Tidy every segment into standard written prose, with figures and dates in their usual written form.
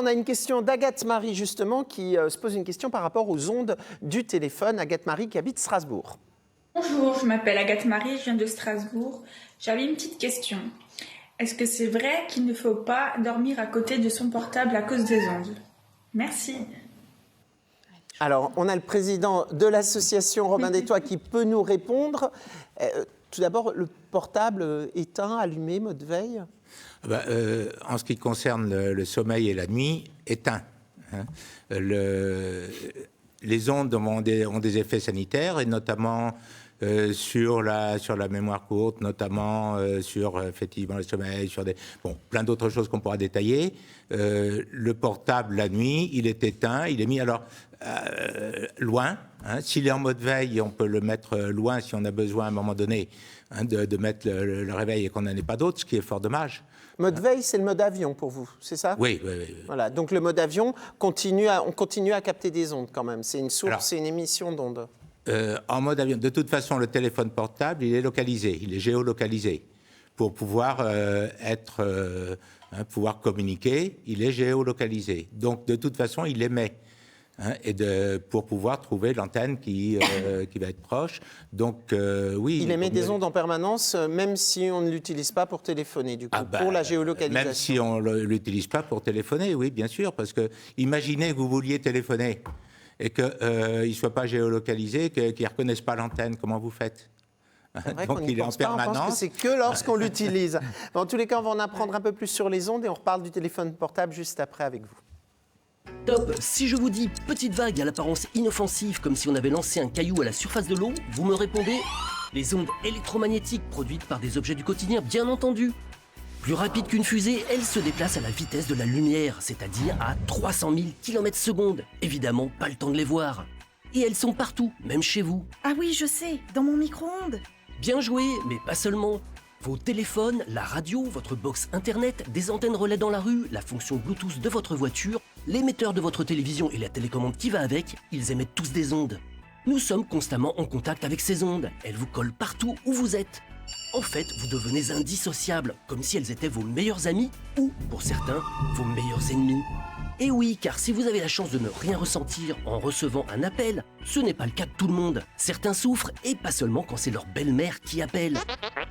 On a une question d'Agathe-Marie, justement, qui se pose une question par rapport aux ondes du téléphone. Agathe-Marie qui habite Strasbourg. Bonjour, je m'appelle Agathe-Marie, je viens de Strasbourg. J'avais une petite question. Est-ce que c'est vrai qu'il ne faut pas dormir à côté de son portable à cause des ondes? Merci. Alors, on a le président de l'association Robin des Toits qui peut nous répondre. Tout d'abord, le portable éteint, allumé, mode veille? En ce qui concerne le sommeil et la nuit, éteint. Hein. Les ondes ont des effets sanitaires, et notamment sur la mémoire courte, notamment sur effectivement le sommeil, sur plein d'autres choses qu'on pourra détailler. Le portable, la nuit, il est éteint, il est mis loin. Hein. S'il est en mode veille, on peut le mettre loin si on a besoin à un moment donné de mettre le réveil et qu'on n'en ait pas d'autre, ce qui est fort dommage. Mode veille, c'est le mode avion pour vous, c'est ça? Oui. Voilà, donc le mode avion, on continue à capter des ondes quand même. C'est une source, c'est une émission d'ondes. En mode avion, de toute façon, le téléphone portable, il est localisé, il est géolocalisé. Pour pouvoir pouvoir communiquer, il est géolocalisé. Donc, de toute façon, il émet. Pour pouvoir trouver l'antenne qui va être proche. Donc, oui. Il émet des ondes en permanence, même si on ne l'utilise pas pour téléphoner, du coup, pour la géolocalisation. Même si on ne l'utilise pas pour téléphoner, oui, bien sûr, parce que imaginez que vous vouliez téléphoner et qu'il ne soit pas géolocalisé, qu'il ne reconnaisse pas l'antenne, comment vous faites? Donc il est en permanence. On pense que c'est que lorsqu'on l'utilise. En tous les cas, on va en apprendre un peu plus sur les ondes et on reparle du téléphone portable juste après avec vous. Top! Si je vous dis petite vague à l'apparence inoffensive, comme si on avait lancé un caillou à la surface de l'eau, vous me répondez les ondes électromagnétiques produites par des objets du quotidien, bien entendu. Plus rapide qu'une fusée, elles se déplacent à la vitesse de la lumière, c'est-à-dire à 300 000 km/s. Évidemment, pas le temps de les voir. Et elles sont partout, même chez vous. Ah oui, je sais, dans mon micro-ondes. Bien joué, mais pas seulement. Vos téléphones, la radio, votre box internet, des antennes relais dans la rue, la fonction Bluetooth de votre voiture, l'émetteur de votre télévision et la télécommande qui va avec, ils émettent tous des ondes. Nous sommes constamment en contact avec ces ondes. Elles vous collent partout où vous êtes. En fait, vous devenez indissociables, comme si elles étaient vos meilleurs amis ou, pour certains, vos meilleurs ennemis. Et oui, car si vous avez la chance de ne rien ressentir en recevant un appel, ce n'est pas le cas de tout le monde. Certains souffrent, et pas seulement quand c'est leur belle-mère qui appelle.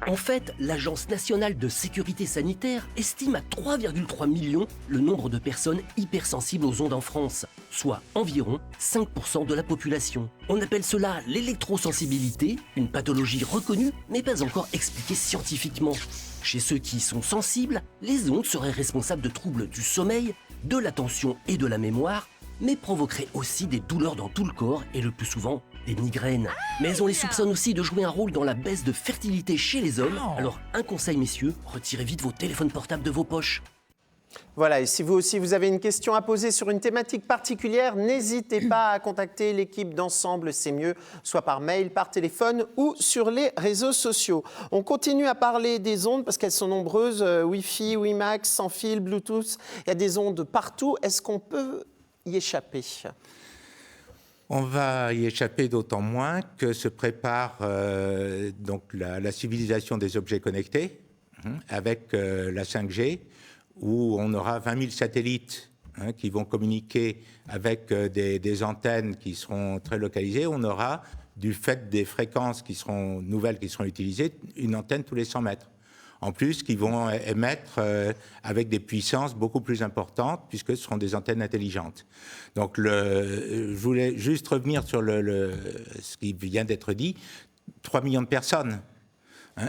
En fait, l'Agence nationale de sécurité sanitaire estime à 3,3 millions le nombre de personnes hypersensibles aux ondes en France, soit environ 5% de la population. On appelle cela l'électrosensibilité, une pathologie reconnue, mais pas encore expliquée scientifiquement. Chez ceux qui y sont sensibles, les ondes seraient responsables de troubles du sommeil, de l'attention et de la mémoire, mais provoqueraient aussi des douleurs dans tout le corps et le plus souvent des migraines. Mais on les soupçonne aussi de jouer un rôle dans la baisse de fertilité chez les hommes. Alors un conseil messieurs, retirez vite vos téléphones portables de vos poches. Voilà, et si vous aussi vous avez une question à poser sur une thématique particulière, n'hésitez pas à contacter l'équipe d'Ensemble C'est Mieux, soit par mail, par téléphone ou sur les réseaux sociaux. On continue à parler des ondes parce qu'elles sont nombreuses, Wi-Fi, WiMAX, sans fil, Bluetooth, il y a des ondes partout. Est-ce qu'on peut y échapper ? On va y échapper d'autant moins que se prépare donc la civilisation des objets connectés avec la 5G, où on aura 20 000 satellites qui vont communiquer avec des antennes qui seront très localisées. On aura, du fait des fréquences qui seront nouvelles, qui seront utilisées, une antenne tous les 100 mètres. En plus, qui vont émettre avec des puissances beaucoup plus importantes, puisque ce seront des antennes intelligentes. Donc, je voulais juste revenir sur ce qui vient d'être dit. 3 millions de personnes.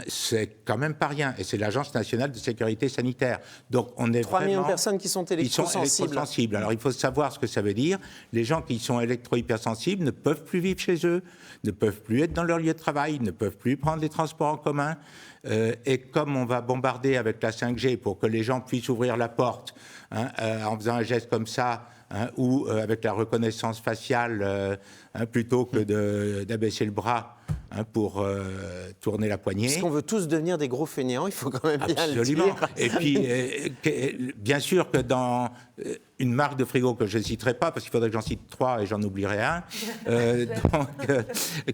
C'est quand même pas rien. Et c'est l'Agence nationale de sécurité sanitaire. Donc, on est 3 millions de personnes qui sont électrosensibles. Alors, il faut savoir ce que ça veut dire. Les gens qui sont électro-hypersensibles ne peuvent plus vivre chez eux, ne peuvent plus être dans leur lieu de travail, ne peuvent plus prendre les transports en commun. Et comme on va bombarder avec la 5G pour que les gens puissent ouvrir la porte en faisant un geste comme ça, ou avec la reconnaissance faciale, plutôt que d'abaisser le bras pour tourner la poignée. Parce qu'on veut tous devenir des gros fainéants, il faut quand même bien le dire. Et puis, bien sûr que une marque de frigo que je ne citerai pas, parce qu'il faudrait que j'en cite 3 et j'en oublierai un,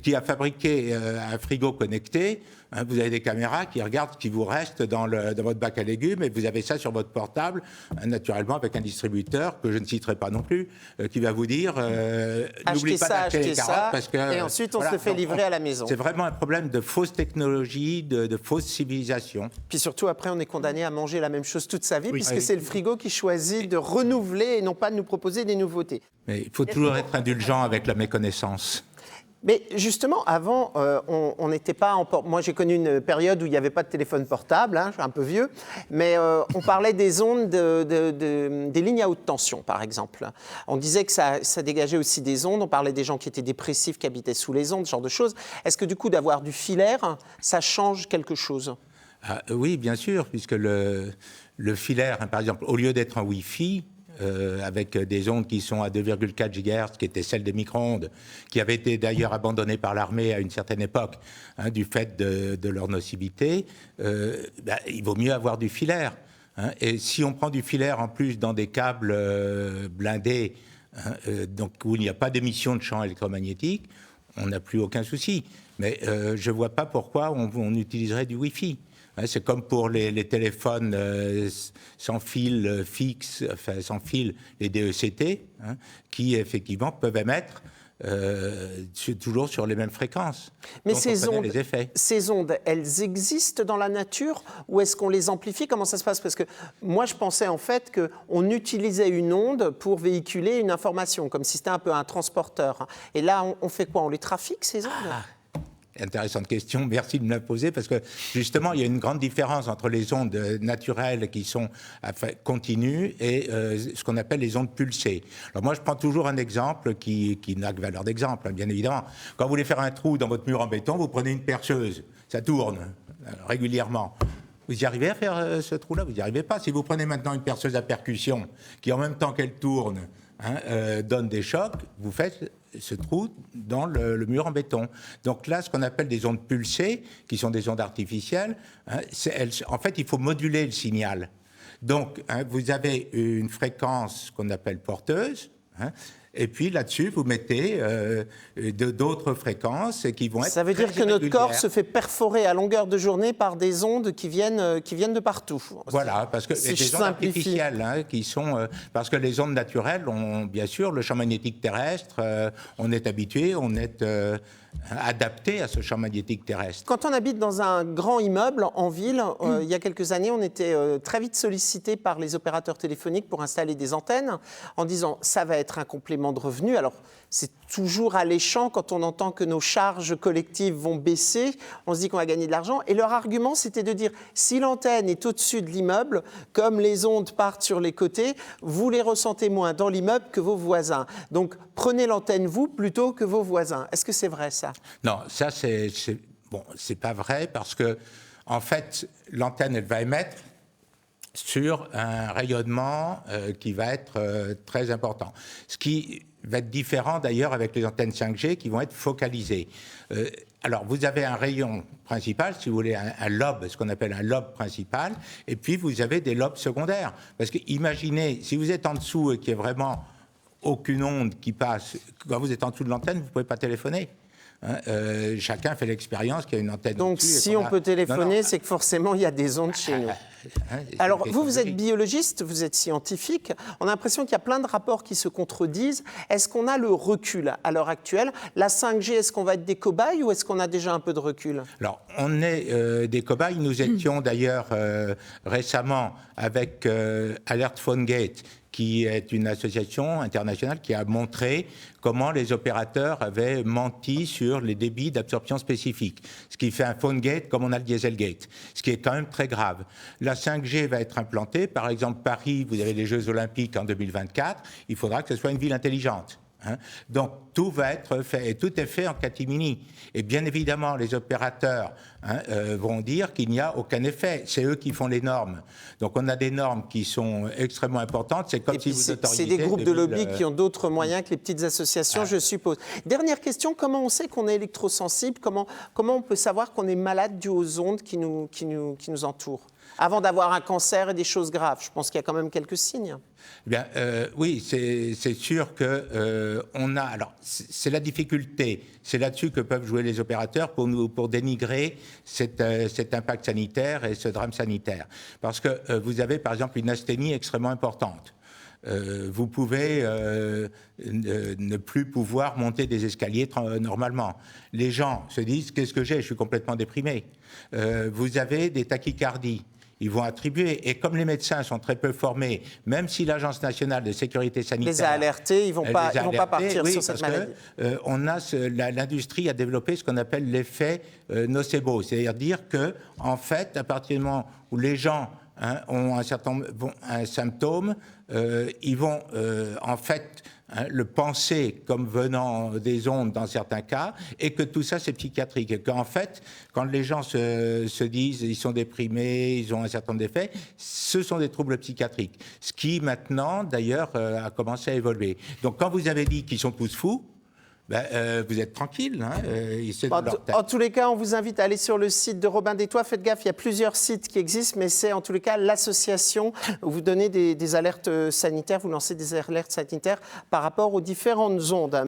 qui a fabriqué un frigo connecté. Hein, vous avez des caméras qui regardent ce qui vous reste dans votre bac à légumes, et vous avez ça sur votre portable, naturellement avec un distributeur que je ne citerai pas non plus, qui va vous dire n'oublie pas d'acheter les carottes, parce que, et ensuite on se le fait livrer à la maison. C'est vraiment un problème de fausse technologie, de fausse civilisation. Puis surtout, après, on est condamné à manger la même chose toute sa vie, puisque c'est le frigo qui choisit de renouveler et non pas de nous proposer des nouveautés. Mais il faut toujours être indulgent avec la méconnaissance. Mais justement, avant, on n'était pas en moi, j'ai connu une période où il n'y avait pas de téléphone portable, hein, je suis un peu vieux, mais on parlait des ondes des lignes à haute tension, par exemple. On disait que ça dégageait aussi des ondes, on parlait des gens qui étaient dépressifs, qui habitaient sous les ondes, ce genre de choses. Est-ce que du coup, d'avoir du filaire, ça change quelque chose ? Oui, bien sûr, puisque le filaire, hein, par exemple, au lieu d'être en Wi-Fi, avec des ondes qui sont à 2,4 GHz, qui étaient celles des micro-ondes, qui avaient été d'ailleurs abandonnées par l'armée à une certaine époque, hein, du fait de leur nocivité, il vaut mieux avoir du filaire. Hein. Et si on prend du filaire en plus dans des câbles blindés, hein, donc où il n'y a pas d'émission de champs électromagnétiques, on n'a plus aucun souci. Mais je ne vois pas pourquoi on utiliserait du Wi-Fi. C'est comme pour les téléphones sans fil fixe, enfin sans fil, les DECT, hein, qui effectivement peuvent émettre toujours sur les mêmes fréquences. Mais donc, ces ondes, elles existent dans la nature ou est-ce qu'on les amplifie ? Comment ça se passe ? Parce que moi, je pensais en fait qu'on utilisait une onde pour véhiculer une information, comme si c'était un peu un transporteur. Et là, on fait quoi ? On les trafique, ces ondes ? Intéressante question, merci de me la poser, parce que justement, il y a une grande différence entre les ondes naturelles qui sont continues et ce qu'on appelle les ondes pulsées. Alors moi, je prends toujours un exemple qui n'a que valeur d'exemple, hein, bien évidemment. Quand vous voulez faire un trou dans votre mur en béton, vous prenez une perceuse, ça tourne régulièrement. Vous y arrivez à faire ce trou-là ? Vous n'y arrivez pas. Si vous prenez maintenant une perceuse à percussion qui, en même temps qu'elle tourne, donne des chocs, vous faites ce trou dans le mur en béton. Donc là, ce qu'on appelle des ondes pulsées, qui sont des ondes artificielles, hein, en fait, il faut moduler le signal. Donc, hein, vous avez une fréquence qu'on appelle porteuse, hein, et puis là-dessus, vous mettez d'autres fréquences qui vont être. Ça veut dire que notre corps se fait perforer à longueur de journée par des ondes qui viennent de partout. Voilà, parce que si des ondes artificielles, hein, qui sont parce que les ondes naturelles ont bien sûr le champ magnétique terrestre. On est habitué, on est adapté à ce champ magnétique terrestre. Quand on habite dans un grand immeuble en ville, il y a quelques années, on était très vite sollicité par les opérateurs téléphoniques pour installer des antennes en disant ça va être un complément de revenus. Alors, c'est toujours alléchant quand on entend que nos charges collectives vont baisser. On se dit qu'on va gagner de l'argent. Et leur argument, c'était de dire si l'antenne est au-dessus de l'immeuble, comme les ondes partent sur les côtés, vous les ressentez moins dans l'immeuble que vos voisins. Donc, prenez l'antenne, vous, plutôt que vos voisins. Est-ce que c'est vrai, ça ? Non, ça, c'est pas vrai parce que, en fait, l'antenne, elle va émettre sur un rayonnement qui va être très important. Ce qui va être différent d'ailleurs avec les antennes 5G qui vont être focalisées. Alors, vous avez un rayon principal, si vous voulez, un lobe, ce qu'on appelle un lobe principal, et puis vous avez des lobes secondaires. Parce que imaginez, si vous êtes en dessous et qu'il y a vraiment aucune onde qui passe, quand vous êtes en dessous de l'antenne, vous ne pouvez pas téléphoner. Hein, chacun fait l'expérience qu'il y a une antenne. Donc, si on peut téléphoner, c'est que forcément, il y a des ondes chez nous. Alors, vous êtes biologiste, vous êtes scientifique. On a l'impression qu'il y a plein de rapports qui se contredisent. Est-ce qu'on a le recul à l'heure actuelle ? La 5G, est-ce qu'on va être des cobayes ou est-ce qu'on a déjà un peu de recul ? Alors, on est des cobayes. Nous étions d'ailleurs récemment avec Alert Phone Gate, qui est une association internationale qui a montré comment les opérateurs avaient menti sur les débits d'absorption spécifiques, ce qui fait un phone gate comme on a le Dieselgate, ce qui est quand même très grave. La 5G va être implantée, par exemple Paris, vous avez les Jeux Olympiques en 2024, il faudra que ce soit une ville intelligente. Hein. Donc tout va être fait, et tout est fait en catimini. Et bien évidemment, les opérateurs vont dire qu'il n'y a aucun effet. C'est eux qui font les normes. Donc on a des normes qui sont extrêmement importantes. C'est comme si vous autorisiez... C'est des groupes de lobby qui ont d'autres moyens que les petites associations, je suppose. Dernière question, comment on sait qu'on est électrosensible ? Comment on peut savoir qu'on est malade dû aux ondes qui nous entourent ? avant d'avoir un cancer et des choses graves. Je pense qu'il y a quand même quelques signes. Eh bien, oui, c'est sûr que on a. Alors, c'est la difficulté. C'est là-dessus que peuvent jouer les opérateurs pour dénigrer cet impact sanitaire et ce drame sanitaire. Parce que vous avez, par exemple, une asthénie extrêmement importante. Vous pouvez ne plus pouvoir monter des escaliers normalement. Les gens se disent « qu'est-ce que j'ai ? Je suis complètement déprimé ». Vous avez des tachycardies. Ils vont attribuer. Et comme les médecins sont très peu formés, même si l'Agence nationale de sécurité sanitaire les a alertés, ils vont pas partir sur cette maladie. L'industrie a développé ce qu'on appelle l'effet nocebo, c'est-à-dire que, en fait, à partir du moment où les gens ont un symptôme, ils vont en fait le penser comme venant des ondes dans certains cas, et que tout ça c'est psychiatrique, et qu'en fait quand les gens se disent ils sont déprimés, ils ont un certain nombre d'effets, ce sont des troubles psychiatriques, ce qui maintenant d'ailleurs a commencé à évoluer. Donc quand vous avez dit qu'ils sont tous fous, vous êtes tranquille. En tous les cas, on vous invite à aller sur le site de Robin des Toits. Faites gaffe, il y a plusieurs sites qui existent, mais c'est en tous les cas l'association où vous donnez des alertes sanitaires, vous lancez des alertes sanitaires par rapport aux différentes ondes.